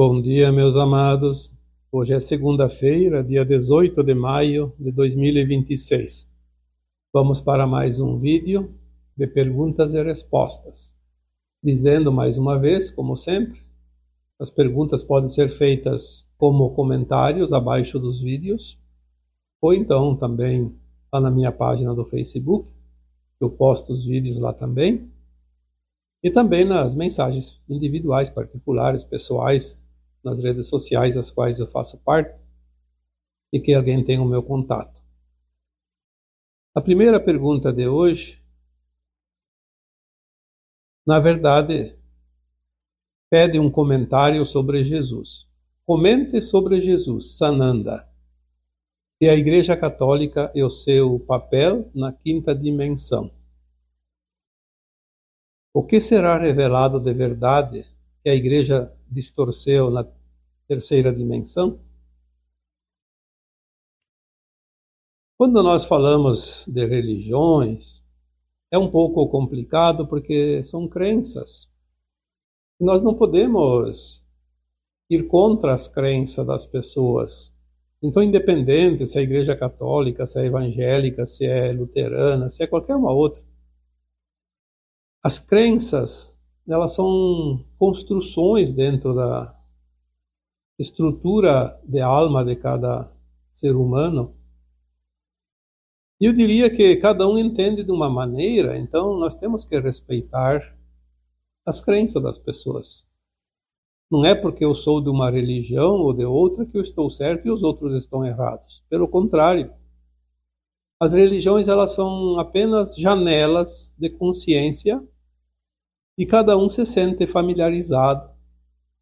Bom dia, meus amados. Hoje é segunda-feira, dia 18 de maio de 2026. Vamos para mais um vídeo de perguntas e respostas. Dizendo mais uma vez, como sempre, as perguntas podem ser feitas como comentários abaixo dos vídeos, ou então também lá na minha página do Facebook, eu posto os vídeos lá também, e também nas mensagens individuais, particulares, pessoais, nas redes sociais das quais eu faço parte e que alguém tem o meu contato. A primeira pergunta de hoje, na verdade, pede um comentário sobre Jesus. Comente sobre Jesus, Sananda, e a Igreja Católica e o seu papel na quinta dimensão. O que será revelado de verdade que a Igreja distorceu na terceira dimensão? Quando nós falamos de religiões, é um pouco complicado porque são crenças. Nós não podemos ir contra as crenças das pessoas. Então, independente se é a Igreja Católica, se é evangélica, se é luterana, se é qualquer uma outra, as crenças, elas são construções dentro da estrutura de alma de cada ser humano. E eu diria que cada um entende de uma maneira, então nós temos que respeitar as crenças das pessoas. Não é porque eu sou de uma religião ou de outra que eu estou certo e os outros estão errados. Pelo contrário, as religiões elas são apenas janelas de consciência e cada um se sente familiarizado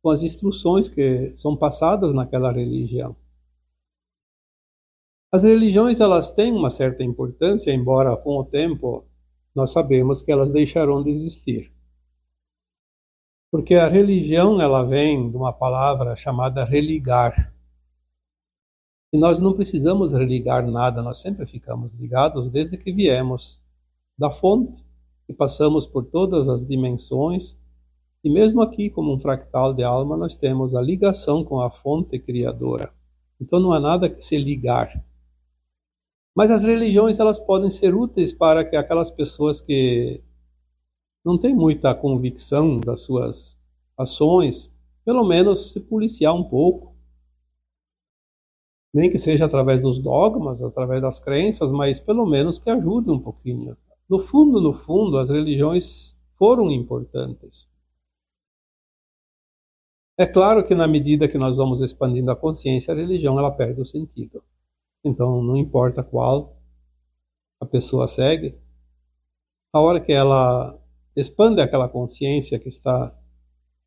com as instruções que são passadas naquela religião. As religiões elas têm uma certa importância, embora com o tempo nós sabemos que elas deixarão de existir. Porque a religião ela vem de uma palavra chamada religar. E nós não precisamos religar nada, nós sempre ficamos ligados desde que viemos da fonte e passamos por todas as dimensões. E mesmo aqui, como um fractal de alma, nós temos a ligação com a fonte criadora. Então não há nada que se ligar. Mas as religiões elas podem ser úteis para que aquelas pessoas que não têm muita convicção das suas ações, pelo menos se policiar um pouco. Nem que seja através dos dogmas, através das crenças, mas pelo menos que ajude um pouquinho. No fundo, as religiões foram importantes. É claro que na medida que nós vamos expandindo a consciência, a religião ela perde o sentido. Então, não importa qual a pessoa segue, a hora que ela expande aquela consciência que está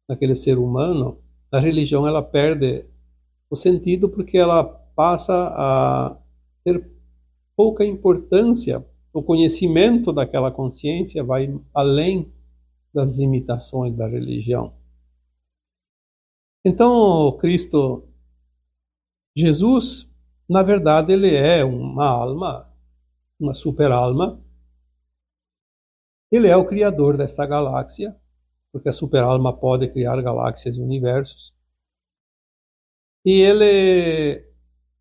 naquele ser humano, a religião ela perde o sentido porque ela passa a ter pouca importância. O conhecimento daquela consciência vai além das limitações da religião. Então, Cristo, Jesus, na verdade, ele é uma alma, uma super alma. Ele é o criador desta galáxia, porque a super alma pode criar galáxias e universos. E ele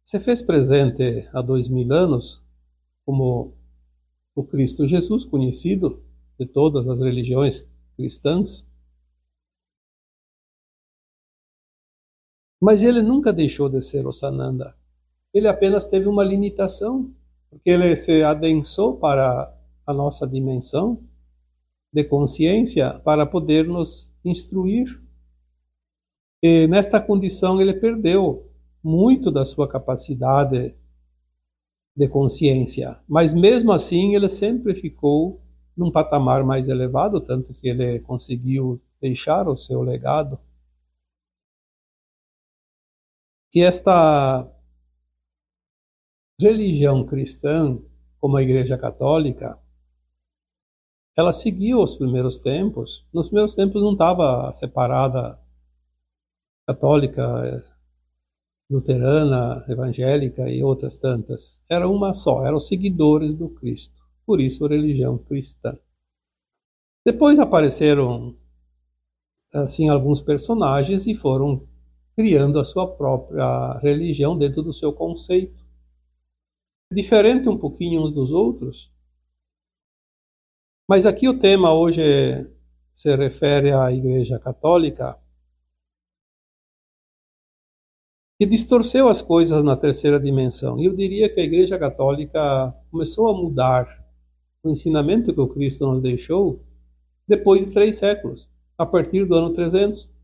se fez presente há 2000 anos como o Cristo Jesus, conhecido de todas as religiões cristãs. Mas ele nunca deixou de ser o Sananda. Ele apenas teve uma limitação, porque ele se adensou para a nossa dimensão de consciência para poder nos instruir. E nesta condição ele perdeu muito da sua capacidade de consciência, mas mesmo assim ele sempre ficou num patamar mais elevado, tanto que ele conseguiu deixar o seu legado. E esta religião cristã, como a Igreja Católica, ela seguiu os primeiros tempos. Nos primeiros tempos não estava separada católica, luterana, evangélica e outras tantas. Era uma só, eram os seguidores do Cristo. Por isso, a religião cristã. Depois apareceram assim alguns personagens e foram criando a sua própria religião dentro do seu conceito. Diferente um pouquinho uns dos outros, mas aqui o tema hoje se refere à Igreja Católica, que distorceu as coisas na terceira dimensão. E eu diria que a Igreja Católica começou a mudar o ensinamento que o Cristo nos deixou depois de 3 séculos, a partir do ano 300.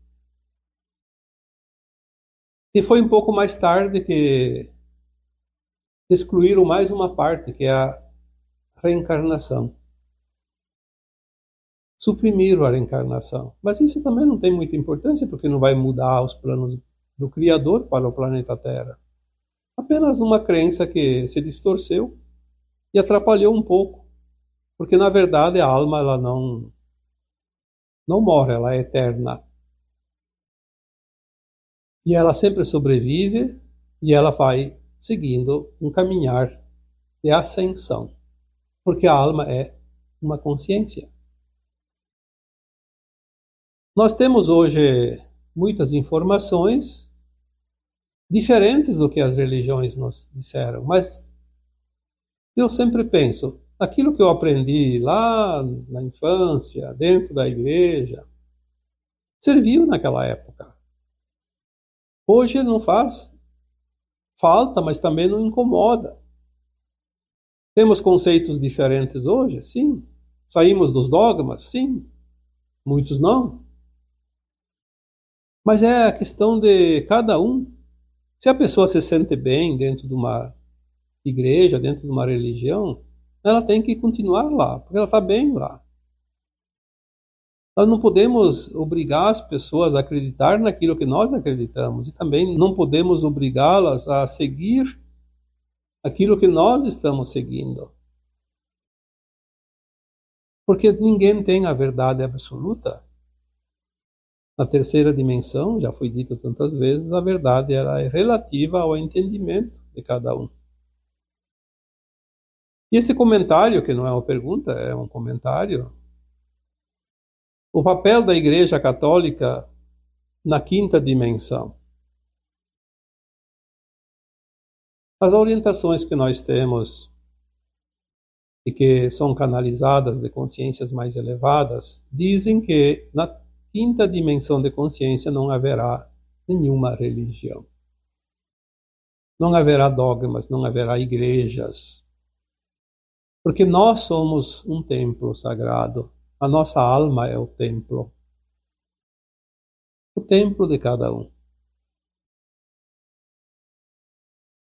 E foi um pouco mais tarde que excluíram mais uma parte, que é a reencarnação. Suprimiram a reencarnação. Mas isso também não tem muita importância, porque não vai mudar os planos do Criador para o planeta Terra. Apenas uma crença que se distorceu e atrapalhou um pouco. Porque, na verdade, a alma ela não morre, ela é eterna. E ela sempre sobrevive e ela vai seguindo um caminhar de ascensão. Porque a alma é uma consciência. Nós temos hoje muitas informações diferentes do que as religiões nos disseram, mas eu sempre penso, aquilo que eu aprendi lá na infância, dentro da igreja, serviu naquela época. Hoje não faz falta, mas também não incomoda. Temos conceitos diferentes hoje? Sim. Saímos dos dogmas? Sim. Muitos não. Mas é a questão de cada um. Se a pessoa se sente bem dentro de uma igreja, dentro de uma religião, ela tem que continuar lá, porque ela está bem lá. Nós não podemos obrigar as pessoas a acreditar naquilo que nós acreditamos, e também não podemos obrigá-las a seguir aquilo que nós estamos seguindo. Porque ninguém tem a verdade absoluta. Na terceira dimensão, já foi dito tantas vezes, a verdade ela é relativa ao entendimento de cada um. E esse comentário, que não é uma pergunta, é um comentário, o papel da Igreja Católica na quinta dimensão. As orientações que nós temos e que são canalizadas de consciências mais elevadas dizem que na quinta dimensão de consciência não haverá nenhuma religião. Não haverá dogmas, não haverá igrejas. Porque nós somos um templo sagrado. A nossa alma é o templo. O templo de cada um.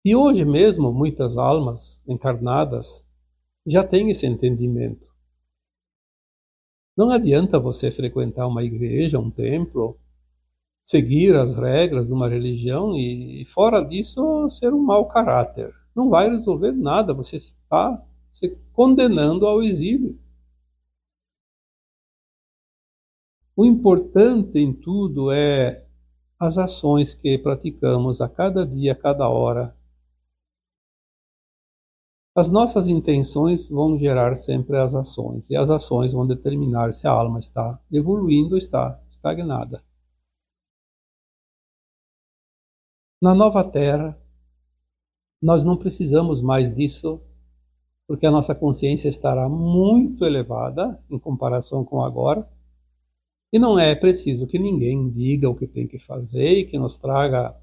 E hoje mesmo, muitas almas encarnadas já têm esse entendimento. Não adianta você frequentar uma igreja, um templo, seguir as regras de uma religião e, fora disso, ser um mau caráter. Não vai resolver nada, você está se condenando ao exílio. O importante em tudo é as ações que praticamos a cada dia, a cada hora. As nossas intenções vão gerar sempre as ações, e as ações vão determinar se a alma está evoluindo ou está estagnada. Na nova Terra, nós não precisamos mais disso, porque a nossa consciência estará muito elevada em comparação com agora, e não é preciso que ninguém diga o que tem que fazer e que nos traga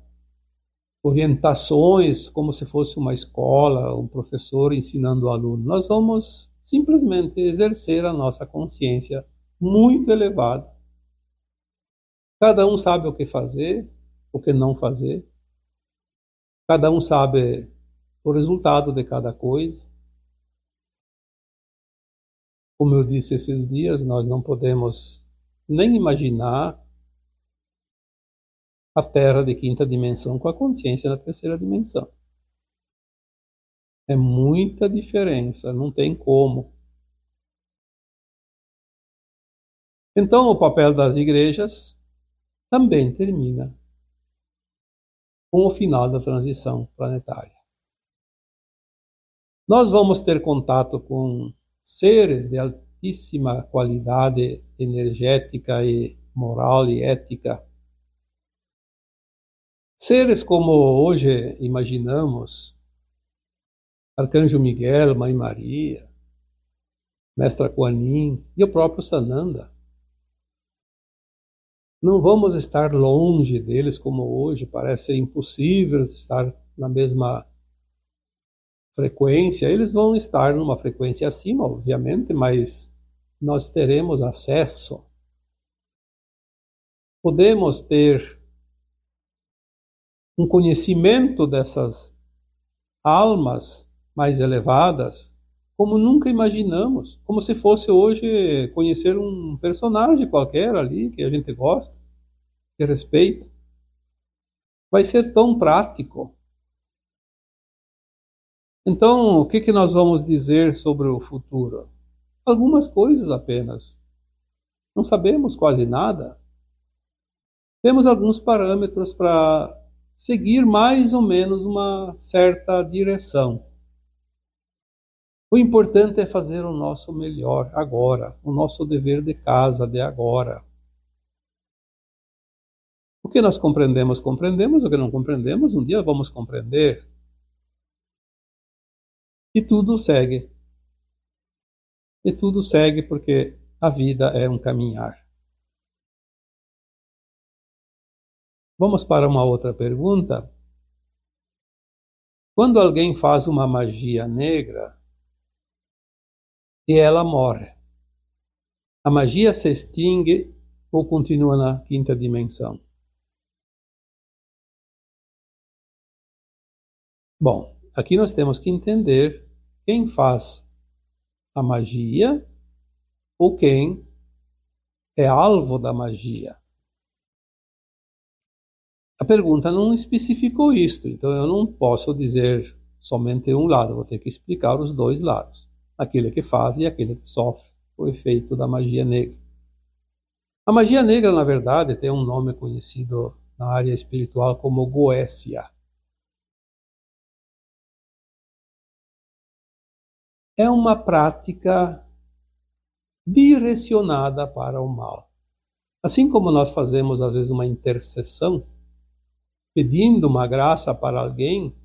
orientações como se fosse uma escola, um professor ensinando o aluno. Nós vamos simplesmente exercer a nossa consciência muito elevada. Cada um sabe o que fazer, o que não fazer. Cada um sabe o resultado de cada coisa. Como eu disse esses dias, nós não podemos nem imaginar a Terra de quinta dimensão com a consciência na terceira dimensão. É muita diferença, não tem como. Então o papel das igrejas também termina com o final da transição planetária. Nós vamos ter contato com seres de altíssima qualidade energética e moral e ética, Seres como hoje imaginamos, Arcanjo Miguel, Mãe Maria, Mestra Kuan Yin e o próprio Sananda, não vamos estar longe deles como hoje, parece impossível estar na mesma frequência. Eles vão estar numa frequência acima, obviamente, mas nós teremos acesso. Podemos ter um conhecimento dessas almas mais elevadas como nunca imaginamos, como se fosse hoje conhecer um personagem qualquer ali que a gente gosta, que respeita. Vai ser tão prático. Então, o que nós vamos dizer sobre o futuro? Algumas coisas apenas. Não sabemos quase nada. Temos alguns parâmetros para seguir mais ou menos uma certa direção. O importante é fazer o nosso melhor agora, o nosso dever de casa de agora. O que nós compreendemos, compreendemos. O que não compreendemos, um dia vamos compreender. E tudo segue. E tudo segue porque a vida é um caminhar. Vamos para uma outra pergunta. Quando alguém faz uma magia negra e ela morre, a magia se extingue ou continua na quinta dimensão? Bom, aqui nós temos que entender quem faz a magia ou quem é alvo da magia. A pergunta não especificou isto, então eu não posso dizer somente um lado, vou ter que explicar os dois lados, aquele que faz e aquele que sofre o efeito da magia negra. A magia negra, na verdade, tem um nome conhecido na área espiritual como goécia. É uma prática direcionada para o mal. Assim como nós fazemos às vezes uma intercessão, pedindo uma graça para alguém,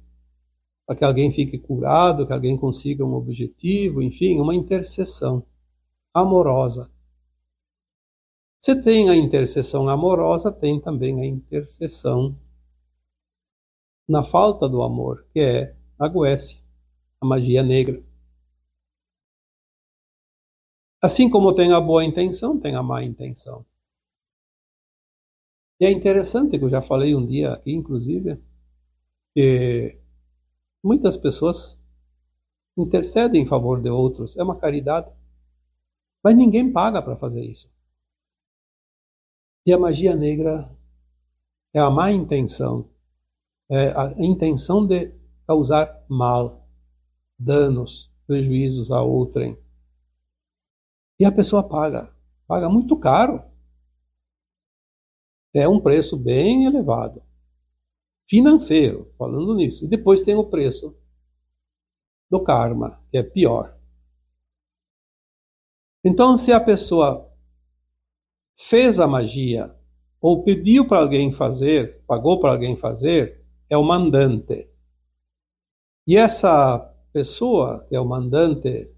para que alguém fique curado, que alguém consiga um objetivo, enfim, uma intercessão amorosa. Se tem a intercessão amorosa, tem também a intercessão na falta do amor, que é a goécia, a magia negra. Assim como tem a boa intenção, tem a má intenção. E é interessante que eu já falei um dia aqui, inclusive, que muitas pessoas intercedem em favor de outros, é uma caridade, mas ninguém paga para fazer isso. E a magia negra é a má intenção, é a intenção de causar mal, danos, prejuízos a outrem. E a pessoa paga muito caro. É um preço bem elevado, financeiro, falando nisso. E depois tem o preço do karma, que é pior. Então, se a pessoa fez a magia ou pediu para alguém fazer, pagou para alguém fazer, é o mandante. E essa pessoa, que é o mandante,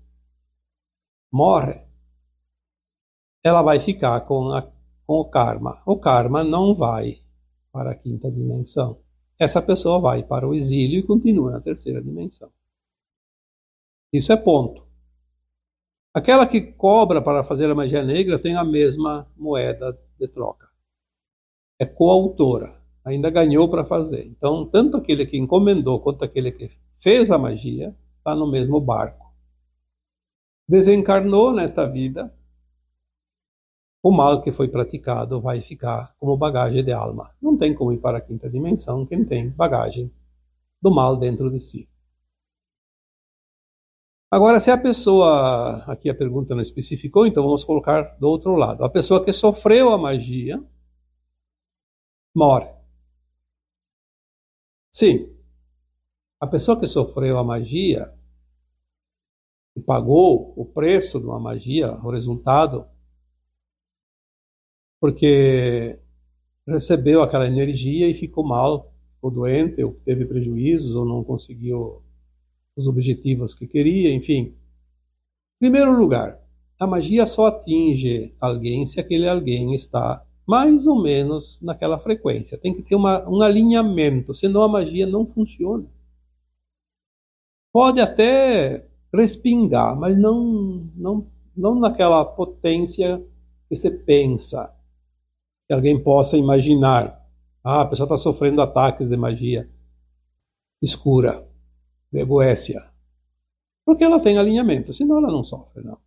morre, ela vai ficar com o karma. O karma não vai para a quinta dimensão. Essa pessoa vai para o exílio e continua na terceira dimensão. Isso é ponto. Aquela que cobra para fazer a magia negra tem a mesma moeda de troca. É coautora. Ainda ganhou para fazer. Então, tanto aquele que encomendou quanto aquele que fez a magia está no mesmo barco. Desencarnou nesta vida, o mal que foi praticado vai ficar como bagagem de alma. Não tem como ir para a quinta dimensão quem tem bagagem do mal dentro de si. Agora, se a pessoa, aqui a pergunta não especificou, então vamos colocar do outro lado. A pessoa que sofreu a magia morre. Sim, a pessoa que sofreu a magia e pagou o preço de uma magia, o resultado, porque recebeu aquela energia e ficou mal, ficou doente, ou teve prejuízos, ou não conseguiu os objetivos que queria, enfim. Em primeiro lugar, a magia só atinge alguém se aquele alguém está mais ou menos naquela frequência. Tem que ter um alinhamento, senão a magia não funciona. Pode até respingar, mas não naquela potência que você pensa, que alguém possa imaginar. Ah, a pessoa está sofrendo ataques de magia escura, de Goécia. Porque ela tem alinhamento, senão ela não sofre, não.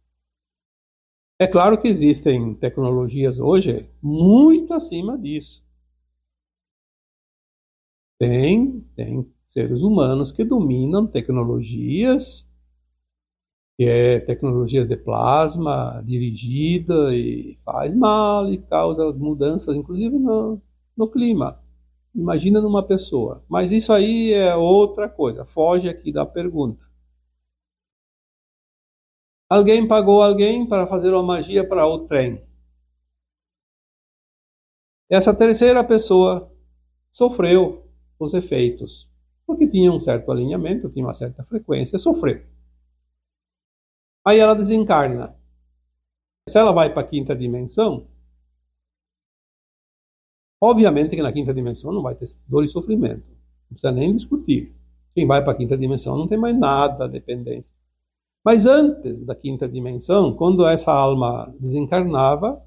É claro que existem tecnologias hoje muito acima disso. Tem seres humanos que dominam tecnologias, que é tecnologia de plasma dirigida e faz mal e causa mudanças, inclusive no clima. Imagina numa pessoa. Mas isso aí é outra coisa, foge aqui da pergunta. Alguém pagou alguém para fazer uma magia para o trem. Essa terceira pessoa sofreu os efeitos, porque tinha um certo alinhamento, tinha uma certa frequência, sofreu. Aí ela desencarna. Se ela vai para a quinta dimensão, obviamente que na quinta dimensão não vai ter dor e sofrimento. Não precisa nem discutir. Quem vai para a quinta dimensão não tem mais nada de dependência. Mas antes da quinta dimensão, quando essa alma desencarnava,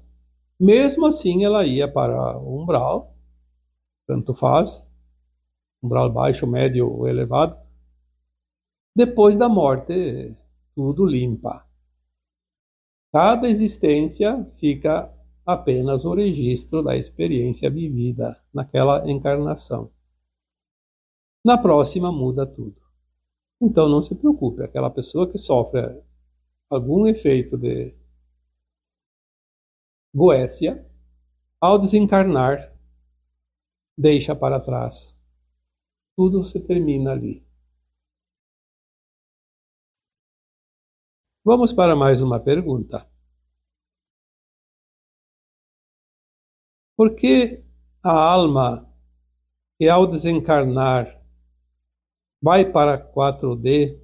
mesmo assim ela ia para o umbral, tanto faz, umbral baixo, médio ou elevado. Depois da morte, tudo limpa. Cada existência fica apenas o registro da experiência vivida naquela encarnação. Na próxima muda tudo. Então não se preocupe, aquela pessoa que sofre algum efeito de Goécia, ao desencarnar, deixa para trás. Tudo se termina ali. Vamos para mais uma pergunta. Por que a alma que ao desencarnar vai para 4D,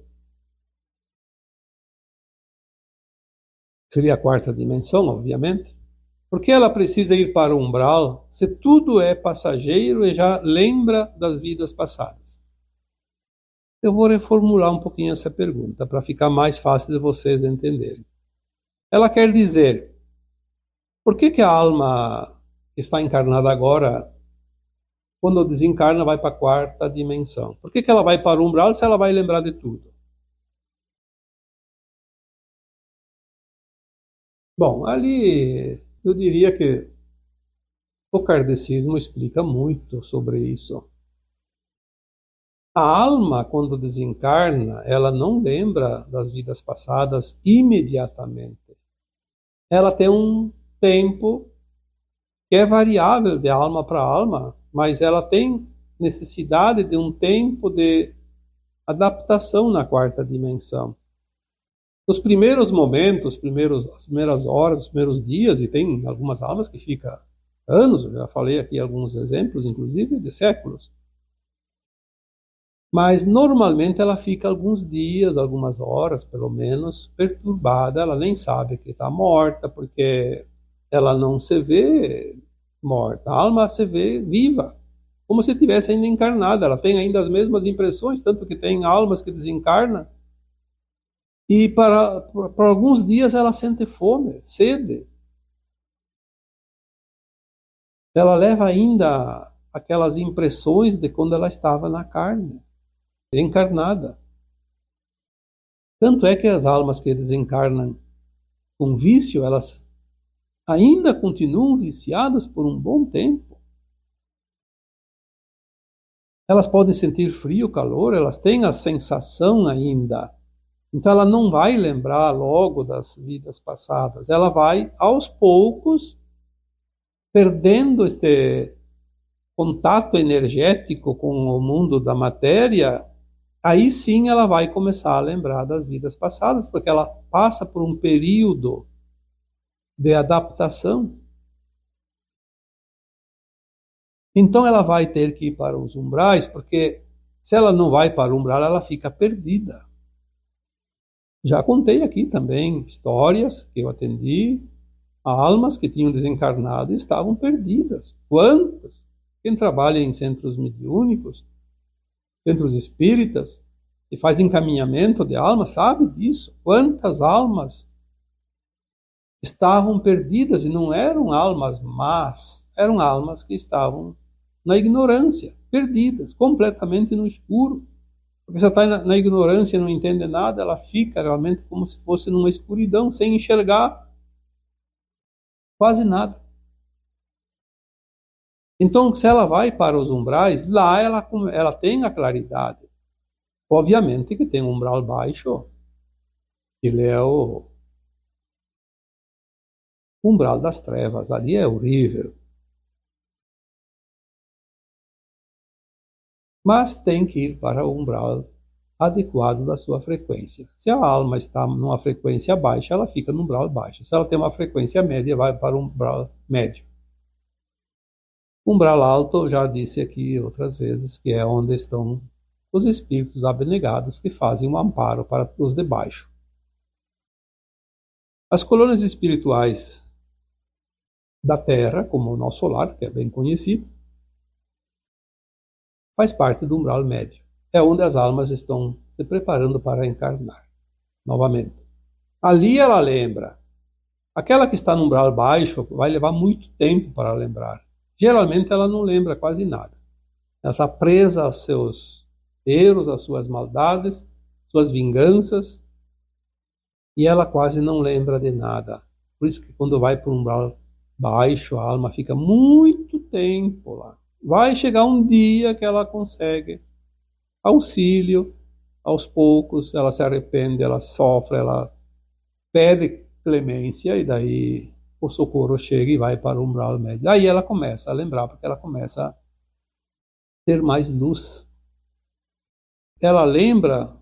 seria a quarta dimensão, obviamente? Por que ela precisa ir para o umbral se tudo é passageiro e já lembra das vidas passadas? Eu vou reformular um pouquinho essa pergunta para ficar mais fácil de vocês entenderem. Ela quer dizer, por que a alma que está encarnada agora, quando desencarna, vai para a quarta dimensão? Por que ela vai para o umbral se ela vai lembrar de tudo? Bom, ali eu diria que o kardecismo explica muito sobre isso. A alma, quando desencarna, ela não lembra das vidas passadas imediatamente. Ela tem um tempo que é variável de alma para alma, mas ela tem necessidade de um tempo de adaptação na quarta dimensão. Nos primeiros momentos, as primeiras horas, os primeiros dias, e tem algumas almas que ficam anos, eu já falei aqui alguns exemplos, inclusive, de séculos. Mas normalmente ela fica alguns dias, algumas horas, pelo menos, perturbada. Ela nem sabe que está morta, porque ela não se vê morta. A alma se vê viva, como se estivesse ainda encarnada. Ela tem ainda as mesmas impressões, tanto que tem almas que desencarnam. E para alguns dias ela sente fome, sede. Ela leva ainda aquelas impressões de quando ela estava na carne, encarnada. Tanto é que as almas que desencarnam com vício, elas ainda continuam viciadas por um bom tempo. Elas podem sentir frio, calor, elas têm a sensação ainda. Então ela não vai lembrar logo das vidas passadas. Ela vai, aos poucos, perdendo este contato energético com o mundo da matéria. Aí sim ela vai começar a lembrar das vidas passadas, porque ela passa por um período de adaptação. Então ela vai ter que ir para os umbrais, porque se ela não vai para o umbral, ela fica perdida. Já contei aqui também histórias que eu atendi, almas que tinham desencarnado e estavam perdidas. Quantas? Quem trabalha em centros mediúnicos, centros espíritas, e faz encaminhamento de almas, sabe disso. Quantas almas estavam perdidas e não eram almas más, eram almas que estavam na ignorância, perdidas, completamente no escuro. Porque se ela está na ignorância e não entende nada, ela fica realmente como se fosse numa escuridão, sem enxergar quase nada. Então, se ela vai para os umbrais, lá ela tem a claridade. Obviamente que tem um umbral baixo, ele é o umbral das trevas, ali é horrível. Mas tem que ir para o umbral adequado da sua frequência. Se a alma está numa frequência baixa, ela fica no umbral baixo. Se ela tem uma frequência média, vai para o umbral médio. Umbral alto, já disse aqui outras vezes, que é onde estão os espíritos abnegados que fazem um amparo para os de baixo. As colônias espirituais da Terra, como o nosso lar, que é bem conhecido, faz parte do umbral médio. É onde as almas estão se preparando para encarnar novamente. Ali ela lembra. Aquela que está no umbral baixo vai levar muito tempo para lembrar. Geralmente ela não lembra quase nada. Ela está presa aos seus erros, às suas maldades, suas vinganças, e ela quase não lembra de nada. Por isso que quando vai para um umbral baixo, a alma fica muito tempo lá. Vai chegar um dia que ela consegue auxílio, aos poucos, ela se arrepende, ela sofre, ela pede clemência, e daí o socorro chega e vai para o umbral médio. Aí ela começa a lembrar, porque ela começa a ter mais luz. Ela lembra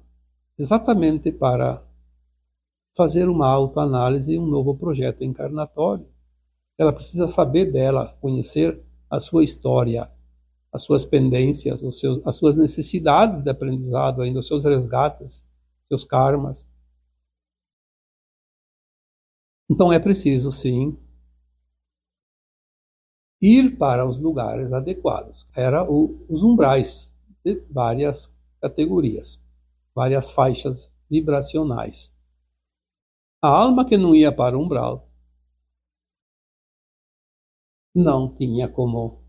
exatamente para fazer uma autoanálise e um novo projeto encarnatório. Ela precisa saber dela, conhecer a sua história, as suas pendências, as suas necessidades de aprendizado ainda, os seus resgates, seus karmas. Então é preciso, sim, ir para os lugares adequados. Os umbrais de várias categorias, várias faixas vibracionais. A alma que não ia para o umbral não tinha como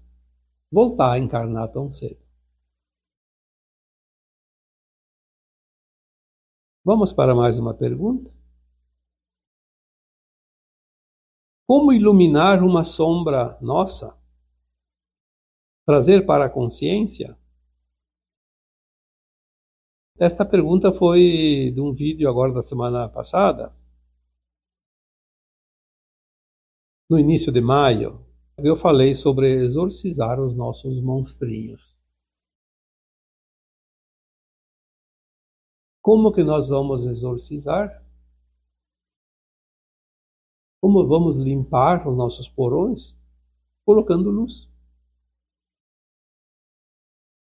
voltar a encarnar tão cedo. Vamos para mais uma pergunta? Como iluminar uma sombra nossa? Trazer para a consciência? Esta pergunta foi de um vídeo agora da semana passada, no início de maio. Eu falei sobre exorcizar os nossos monstrinhos. Como que nós vamos exorcizar? Como vamos limpar os nossos porões? Colocando luz.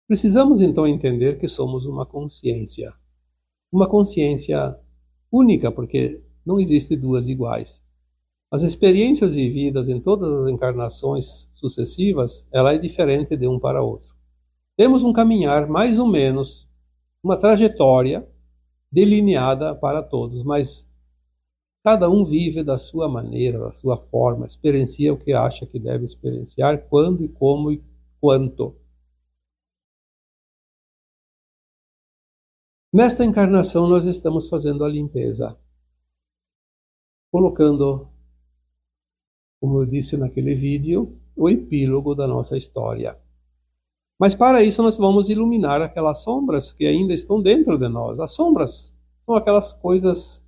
Precisamos então entender que somos uma consciência única, porque não existe duas iguais. As experiências vividas em todas as encarnações sucessivas, ela é diferente de um para outro. Temos um caminhar mais ou menos, uma trajetória delineada para todos, mas cada um vive da sua maneira, da sua forma, experiencia o que acha que deve experienciar, quando e como e quanto. Nesta encarnação nós estamos fazendo a limpeza, colocando, como eu disse naquele vídeo, o epílogo da nossa história. Mas para isso nós vamos iluminar aquelas sombras que ainda estão dentro de nós. As sombras são aquelas coisas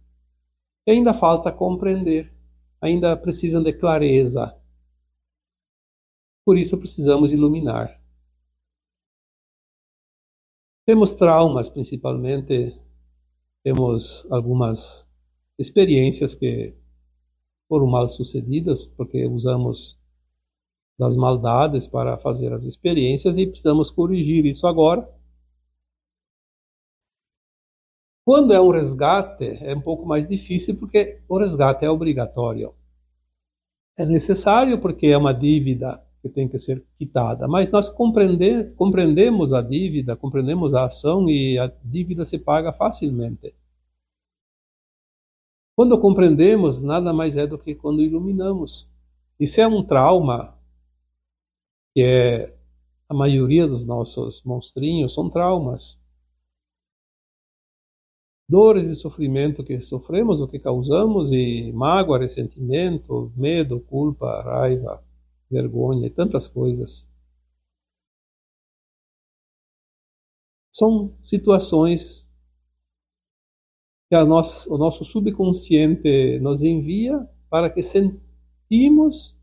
que ainda falta compreender, ainda precisam de clareza. Por isso precisamos iluminar. Temos traumas, principalmente, temos algumas experiências que foram mal sucedidas, porque usamos das maldades para fazer as experiências e precisamos corrigir isso agora. Quando é um resgate, é um pouco mais difícil porque o resgate é obrigatório. É necessário porque é uma dívida que tem que ser quitada, mas nós compreendemos a dívida, compreendemos a ação e a dívida se paga facilmente. Quando compreendemos, nada mais é do que quando iluminamos. E se é um trauma, que é a maioria dos nossos monstrinhos, são traumas. Dores e sofrimento que sofremos, o que causamos, e mágoa, ressentimento, medo, culpa, raiva, vergonha e tantas coisas. São situações que o nosso subconsciente nos envia para que sentimos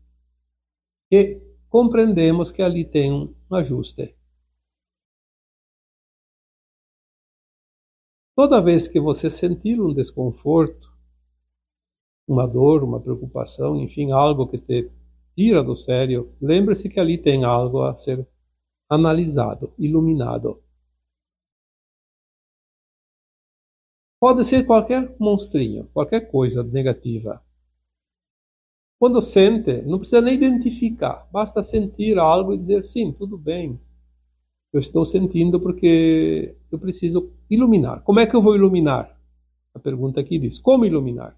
e compreendemos que ali tem um ajuste. Toda vez que você sentir um desconforto, uma dor, uma preocupação, enfim, algo que te tira do sério, lembre-se que ali tem algo a ser analisado, iluminado. Pode ser qualquer monstrinho, qualquer coisa negativa. Quando sente, não precisa nem identificar, basta sentir algo e dizer, sim, tudo bem. Eu estou sentindo porque eu preciso iluminar. Como é que eu vou iluminar? A pergunta aqui diz, como iluminar?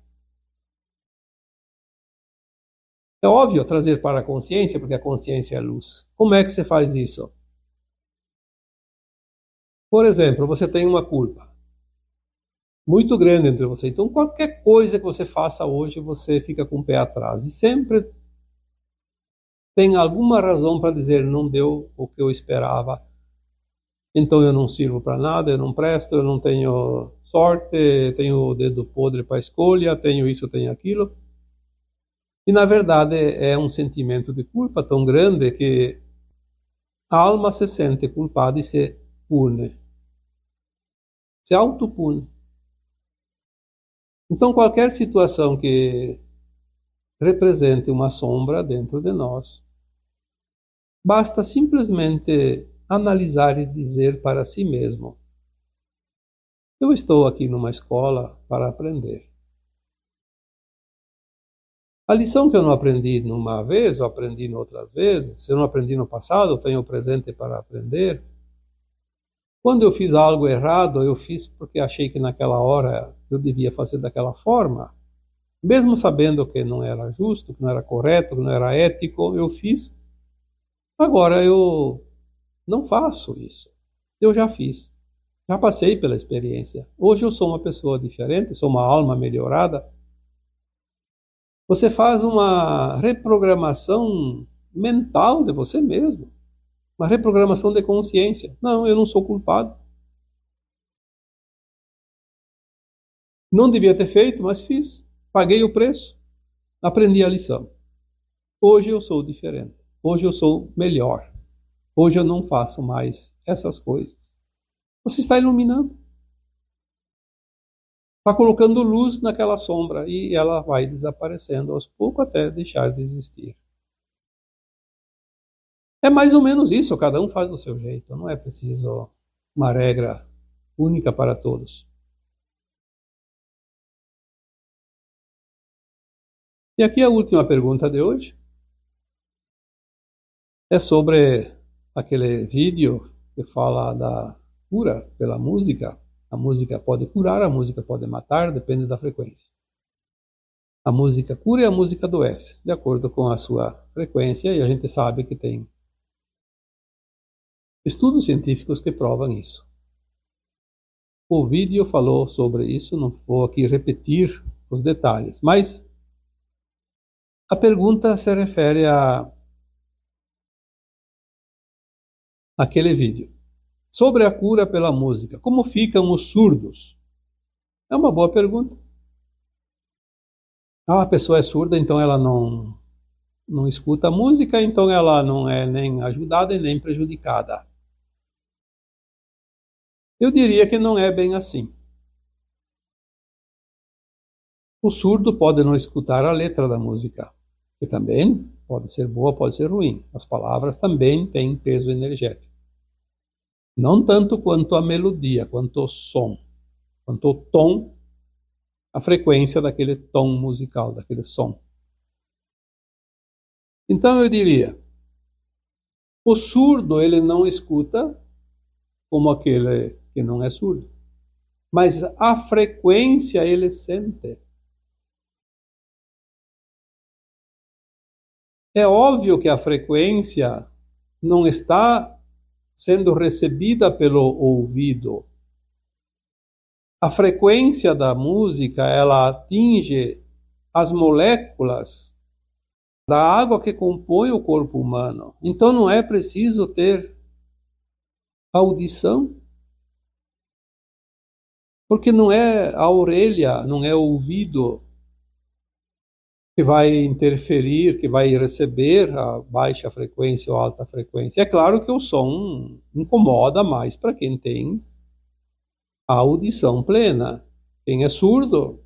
É óbvio trazer para a consciência, porque a consciência é luz. Como é que você faz isso? Por exemplo, você tem uma culpa muito grande entre você. Então, qualquer coisa que você faça hoje, você fica com o pé atrás. E sempre tem alguma razão para dizer, não deu o que eu esperava. Então eu não sirvo para nada, eu não presto, eu não tenho sorte, tenho o dedo podre para a escolha, tenho isso, tenho aquilo. E na verdade é um sentimento de culpa tão grande que a alma se sente culpada e se pune. Se autopune. Então qualquer situação que represente uma sombra dentro de nós, basta simplesmente analisar e dizer para si mesmo, eu estou aqui numa escola para aprender. A lição que eu não aprendi numa vez, eu aprendi em outras vezes. Se eu não aprendi no passado, eu tenho o presente para aprender. Quando eu fiz algo errado, eu fiz porque achei que naquela hora eu devia fazer daquela forma. Mesmo sabendo que não era justo, que não era correto, que não era ético, eu fiz. Agora eu não faço isso. Eu já fiz. Já passei pela experiência. Hoje eu sou uma pessoa diferente, sou uma alma melhorada. Você faz uma reprogramação mental de você mesmo. Uma reprogramação de consciência. Não, eu não sou culpado. Não devia ter feito, mas fiz. Paguei o preço. Aprendi a lição. Hoje eu sou diferente. Hoje eu sou melhor. Hoje eu não faço mais essas coisas. Você está iluminando. Está colocando luz naquela sombra e ela vai desaparecendo aos poucos até deixar de existir. É mais ou menos isso, cada um faz do seu jeito, não é preciso uma regra única para todos. E aqui a última pergunta de hoje é sobre aquele vídeo que fala da cura pela música. A música pode curar, a música pode matar, depende da frequência. A música cura e a música adoece, de acordo com a sua frequência, e a gente sabe que tem estudos científicos que provam isso. O vídeo falou sobre isso, não vou aqui repetir os detalhes, mas a pergunta se refere a aquele vídeo. Sobre a cura pela música, como ficam os surdos? É uma boa pergunta. A pessoa é surda, então ela não escuta música, então ela não é nem ajudada e nem prejudicada. Eu diria que não é bem assim. O surdo pode não escutar a letra da música, que também Pode ser boa, pode ser ruim. As palavras também têm peso energético. Não tanto quanto a melodia, quanto o som, quanto o tom, a frequência daquele tom musical, daquele som. Então eu diria, o surdo ele não escuta como aquele que não é surdo, mas a frequência ele sente. É óbvio que a frequência não está sendo recebida pelo ouvido. A frequência da música, ela atinge as moléculas da água que compõe o corpo humano. Então não é preciso ter audição, porque não é a orelha, não é o ouvido que vai interferir, que vai receber a baixa frequência ou alta frequência. É claro que o som incomoda mais para quem tem a audição plena. Quem é surdo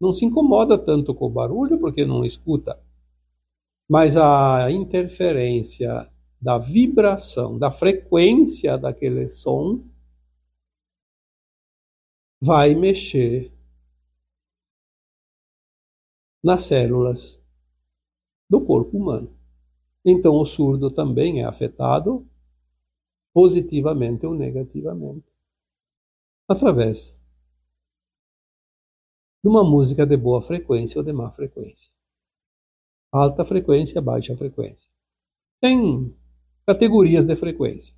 não se incomoda tanto com o barulho porque não escuta. Mas a interferência da vibração, da frequência daquele som vai mexer nas células do corpo humano. Então o surdo também é afetado positivamente ou negativamente através de uma música de boa frequência ou de má frequência. Alta frequência, baixa frequência. Tem categorias de frequência.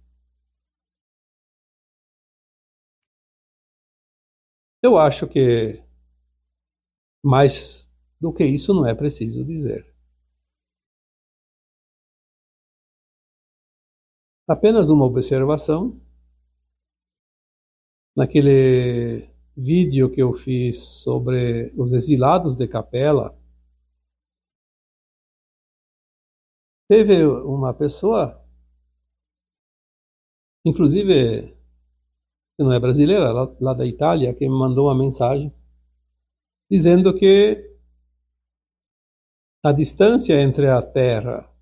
Eu acho que mais do que isso não é preciso dizer. Apenas uma observação. Naquele vídeo que eu fiz sobre os exilados de Capela, teve uma pessoa, inclusive que não é brasileira, lá da Itália, que me mandou uma mensagem dizendo que a distância entre a Terra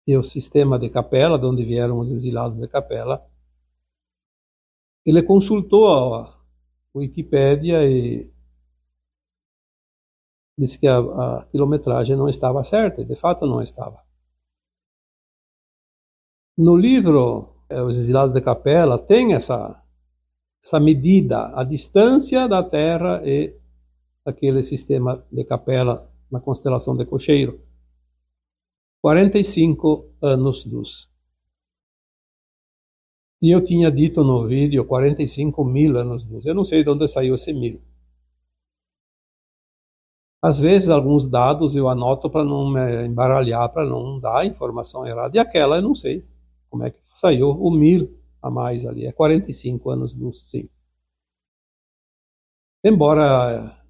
e o sistema de Capela, de onde vieram os exilados de Capela, ele consultou a Wikipédia e disse que a quilometragem não estava certa, e de fato não estava. No livro Os Exilados de Capela tem essa medida, a distância da Terra e aquele sistema de Capela na constelação de Cocheiro. 45 anos-luz. E eu tinha dito no vídeo 45.000 anos-luz. Eu não sei de onde saiu esse 1000. Às vezes, alguns dados eu anoto para não me embaralhar, para não dar informação errada. E aquela eu não sei como é que saiu o 1000 a mais ali. É 45 anos-luz, sim. Embora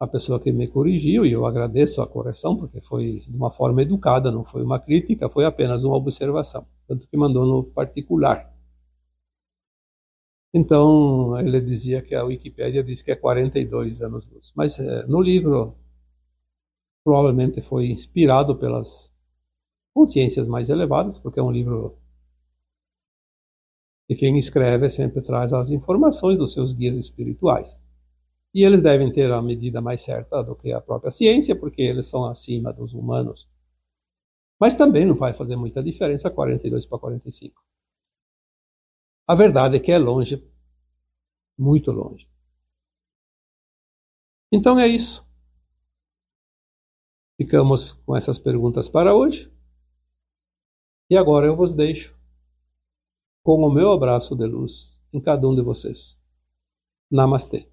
a pessoa que me corrigiu, e eu agradeço a correção, porque foi de uma forma educada, não foi uma crítica, foi apenas uma observação. Tanto que mandou no particular. Então, ele dizia que a Wikipédia diz que é 42 anos-luz. Mas no livro, provavelmente foi inspirado pelas consciências mais elevadas, porque é um livro que quem escreve sempre traz as informações dos seus guias espirituais. E eles devem ter a medida mais certa do que a própria ciência, porque eles são acima dos humanos. Mas também não vai fazer muita diferença 42 para 45. A verdade é que é longe, muito longe. Então é isso. Ficamos com essas perguntas para hoje. E agora eu vos deixo com o meu abraço de luz em cada um de vocês. Namastê.